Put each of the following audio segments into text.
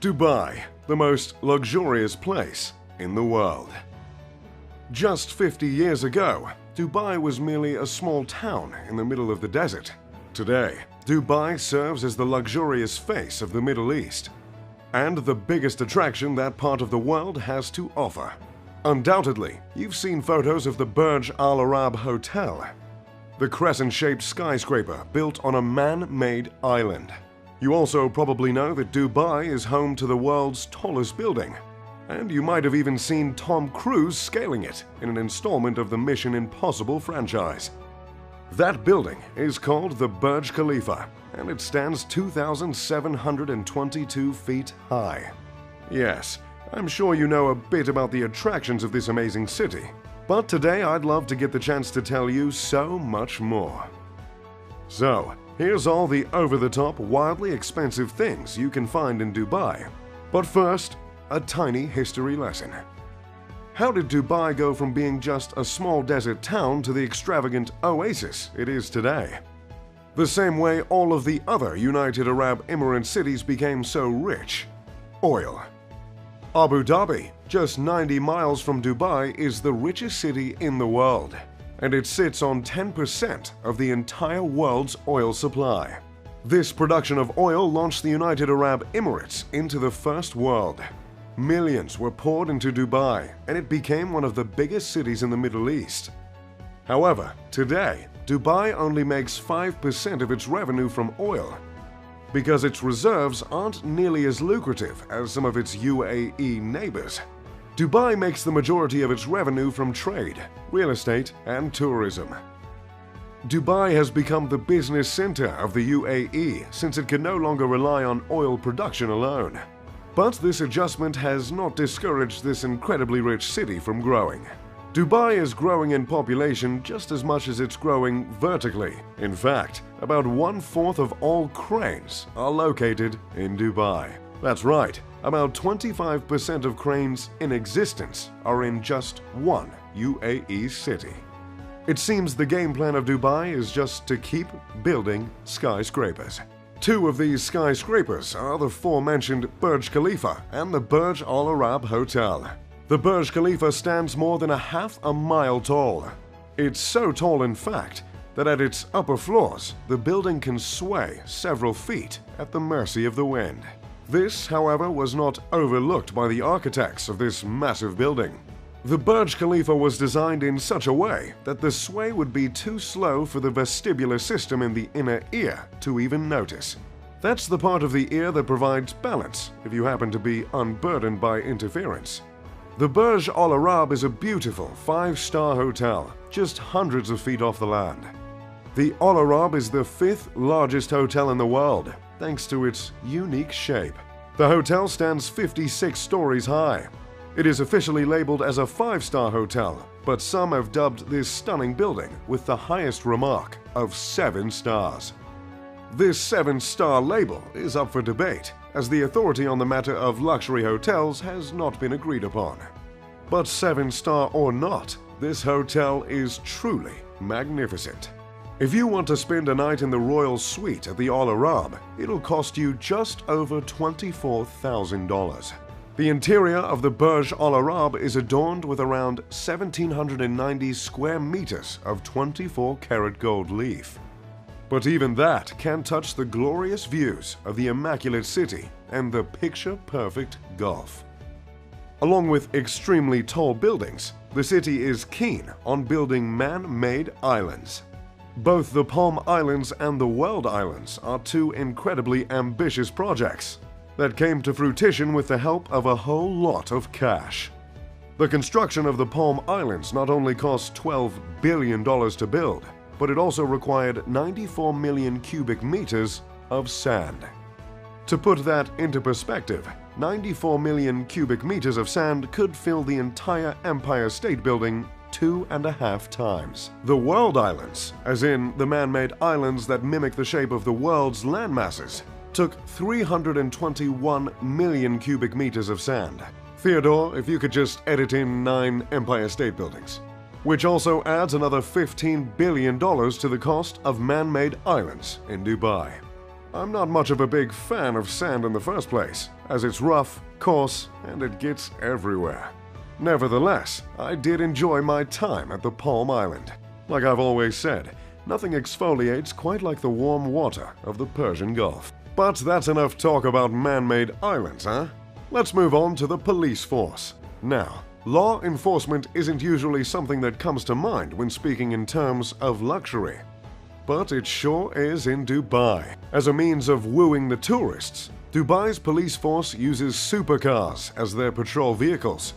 Dubai, the most luxurious place in the world. Just 50 years ago, Dubai was merely a small town in the middle of the desert. Today, Dubai serves as the luxurious face of the Middle East and the biggest attraction that part of the world has to offer. Undoubtedly, you've seen photos of the Burj Al Arab hotel, the crescent-shaped skyscraper built on a man-made island. You also probably know that Dubai is home to the world's tallest building, and you might have even seen Tom Cruise scaling it in an installment of the Mission Impossible franchise. That building is called the Burj Khalifa, and it stands 2,722 feet high. Yes, I'm sure you know a bit about the attractions of this amazing city, but today I'd love to get the chance to tell you so much more. So, here's all the over-the-top, wildly expensive things you can find in Dubai. But first, a tiny history lesson. How did Dubai go from being just a small desert town to the extravagant oasis it is today? The same way all of the other United Arab Emirates cities became so rich: oil. Abu Dhabi, just 90 miles from Dubai, is the richest city in the world, and it sits on 10% of the entire world's oil supply. This production of oil launched the United Arab Emirates into the first world. Millions were poured into Dubai, and it became one of the biggest cities in the Middle East. However, today, Dubai only makes 5% of its revenue from oil, because its reserves aren't nearly as lucrative as some of its UAE neighbors. Dubai makes the majority of its revenue from trade, real estate, and tourism. Dubai has become the business center of the UAE since it can no longer rely on oil production alone. But this adjustment has not discouraged this incredibly rich city from growing. Dubai is growing in population just as much as it's growing vertically. In fact, about 1/4 of all cranes are located in Dubai. That's right, about 25% of cranes in existence are in just one UAE city. It seems the game plan of Dubai is just to keep building skyscrapers. Two of these skyscrapers are the aforementioned Burj Khalifa and the Burj Al Arab Hotel. The Burj Khalifa stands more than half a mile tall. It's so tall, in fact, that at its upper floors, the building can sway several feet at the mercy of the wind. This, however, was not overlooked by the architects of this massive building. The Burj Khalifa was designed in such a way that the sway would be too slow for the vestibular system in the inner ear to even notice. That's the part of the ear that provides balance if you happen to be unburdened by interference. The Burj Al Arab is a beautiful 5-star hotel, just hundreds of feet off the land. The Al Arab is the 5th largest hotel in the world, thanks to its unique shape. The hotel stands 56 stories high. It is officially labeled as a 5-star hotel, but some have dubbed this stunning building with the highest remark of 7 stars. This 7-star label is up for debate, as the authority on the matter of luxury hotels has not been agreed upon. But 7-star or not, this hotel is truly magnificent. If you want to spend a night in the royal suite at the Al Arab, it'll cost you just over $24,000. The interior of the Burj Al Arab is adorned with around 1,790 square meters of 24-karat gold leaf. But even that can't touch the glorious views of the immaculate city and the picture-perfect Gulf. Along with extremely tall buildings, the city is keen on building man-made islands. Both the Palm Islands and the World Islands are two incredibly ambitious projects that came to fruition with the help of a whole lot of cash. The construction of the Palm Islands not only cost $12 billion to build, but it also required 94 million cubic meters of sand. To put that into perspective, 94 million cubic meters of sand could fill the entire Empire State Building 2.5 times. The World Islands, as in the man-made islands that mimic the shape of the world's landmasses, took 321 million cubic meters of sand. Theodore, if you could just edit in 9 Empire State Buildings. Which also adds another $15 billion to the cost of man-made islands in Dubai. I'm not much of a big fan of sand in the first place, as it's rough, coarse, and it gets everywhere. Nevertheless, I did enjoy my time at the Palm Island. Like I've always said, nothing exfoliates quite like the warm water of the Persian Gulf. But that's enough talk about man-made islands, huh? Let's move on to the police force. Now, law enforcement isn't usually something that comes to mind when speaking in terms of luxury. But it sure is in Dubai. As a means of wooing the tourists, Dubai's police force uses supercars as their patrol vehicles.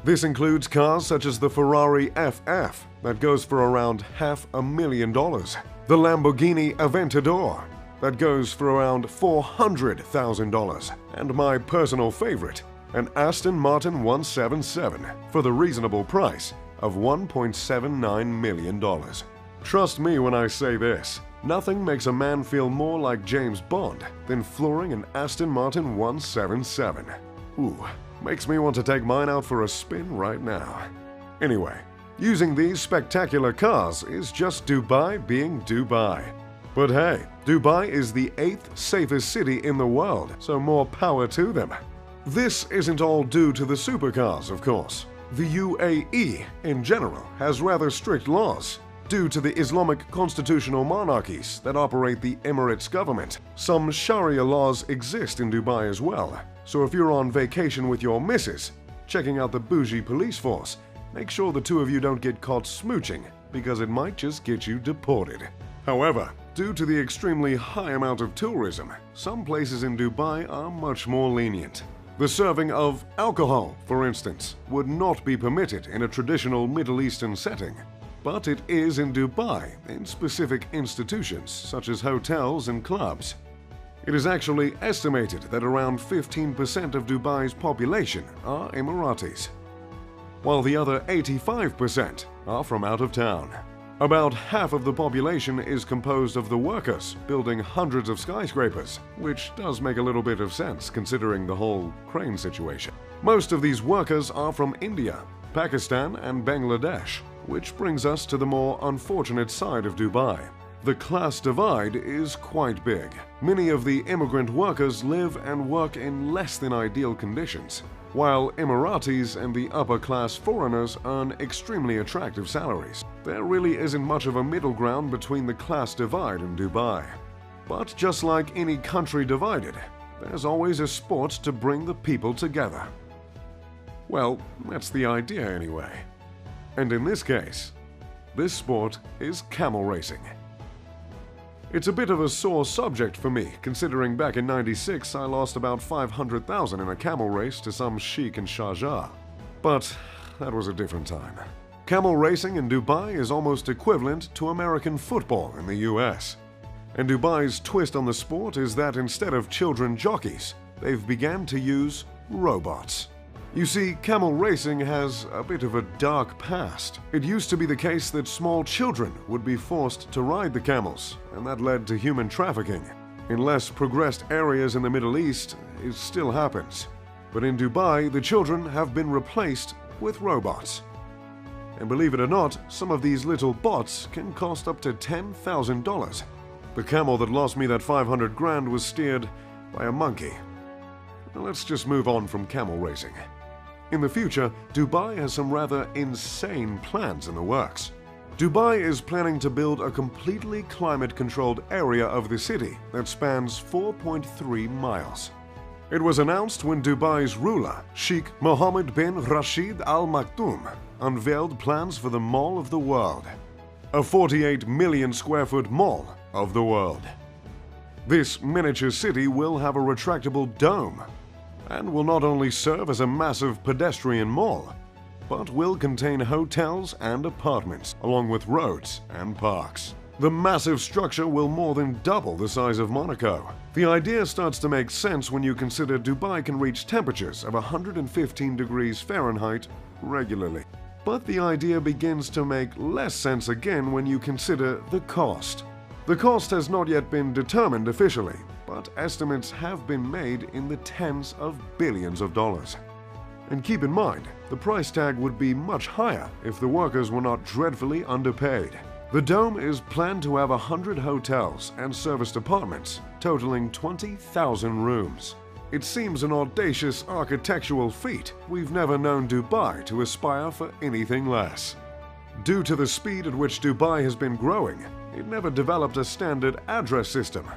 This includes cars such as the Ferrari FF that goes for around $500,000, the Lamborghini Aventador that goes for around $400,000, and my personal favorite, an Aston Martin 177 for the reasonable price of $1.79 million. Trust me when I say this, nothing makes a man feel more like James Bond than flooring an Aston Martin 177. Ooh, makes me want to take mine out for a spin right now. Anyway, using these spectacular cars is just Dubai being Dubai. But hey, Dubai is the 8th safest city in the world, so more power to them. This isn't all due to the supercars, of course. The UAE, in general, has rather strict laws. Due to the Islamic constitutional monarchies that operate the Emirates government, some Sharia laws exist in Dubai as well. So if you're on vacation with your missus, checking out the bougie police force, make sure the two of you don't get caught smooching, because it might just get you deported. However, due to the extremely high amount of tourism, some places in Dubai are much more lenient. The serving of alcohol, for instance, would not be permitted in a traditional Middle Eastern setting. But it is in Dubai, in specific institutions such as hotels and clubs. It is actually estimated that around 15% of Dubai's population are Emiratis, while the other 85% are from out of town. About half of the population is composed of the workers building hundreds of skyscrapers, which does make a little bit of sense considering the whole crane situation. Most of these workers are from India, Pakistan, and Bangladesh. Which brings us to the more unfortunate side of Dubai. The class divide is quite big. Many of the immigrant workers live and work in less than ideal conditions, while Emiratis and the upper-class foreigners earn extremely attractive salaries. There really isn't much of a middle ground between the class divide in Dubai. But just like any country divided, there's always a sport to bring the people together. Well, that's the idea anyway. And in this case, this sport is camel racing. It's a bit of a sore subject for me, considering back in '96 I lost about $500,000 in a camel race to some sheik in Sharjah. But that was a different time. Camel racing in Dubai is almost equivalent to American football in the US. And Dubai's twist on the sport is that instead of children jockeys, they've began to use robots. You see, camel racing has a bit of a dark past. It used to be the case that small children would be forced to ride the camels, and that led to human trafficking. In less progressed areas in the Middle East, it still happens. But in Dubai, the children have been replaced with robots. And believe it or not, some of these little bots can cost up to $10,000. The camel that lost me that 500 grand was steered by a monkey. Now let's just move on from camel racing. In the future, Dubai has some rather insane plans in the works. Dubai is planning to build a completely climate-controlled area of the city that spans 4.3 miles. It was announced when Dubai's ruler, Sheikh Mohammed bin Rashid Al Maktoum, unveiled plans for the Mall of the World, a 48 million square foot mall of the world. This miniature city will have a retractable dome and will not only serve as a massive pedestrian mall, but will contain hotels and apartments, along with roads and parks. The massive structure will more than double the size of Monaco. The idea starts to make sense when you consider Dubai can reach temperatures of 115 degrees Fahrenheit regularly. But the idea begins to make less sense again when you consider the cost. The cost has not yet been determined officially, but estimates have been made in the tens of billions of dollars. And keep in mind, the price tag would be much higher if the workers were not dreadfully underpaid. The dome is planned to have 100 hotels and serviced apartments totaling 20,000 rooms. It seems an audacious architectural feat. We've never known Dubai to aspire for anything less. Due to the speed at which Dubai has been growing, it never developed a standard address system.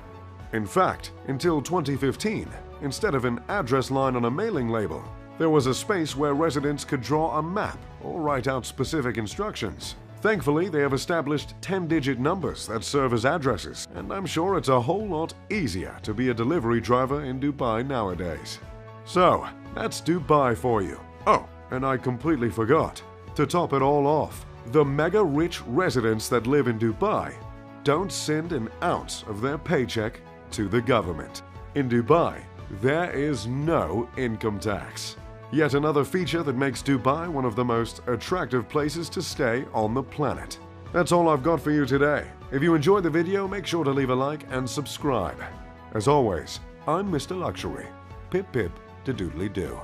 In fact, until 2015, instead of an address line on a mailing label, there was a space where residents could draw a map or write out specific instructions. Thankfully, they have established 10-digit numbers that serve as addresses, and I'm sure it's a whole lot easier to be a delivery driver in Dubai nowadays. So, that's Dubai for you. Oh, and I completely forgot. To top it all off, the mega-rich residents that live in Dubai don't send an ounce of their paycheck to the government. In Dubai, there is no income tax. Yet another feature that makes Dubai one of the most attractive places to stay on the planet. That's all I've got for you today. If you enjoyed the video, make sure to leave a like and subscribe. As always, I'm Mr. Luxury. Pip pip to doodly do.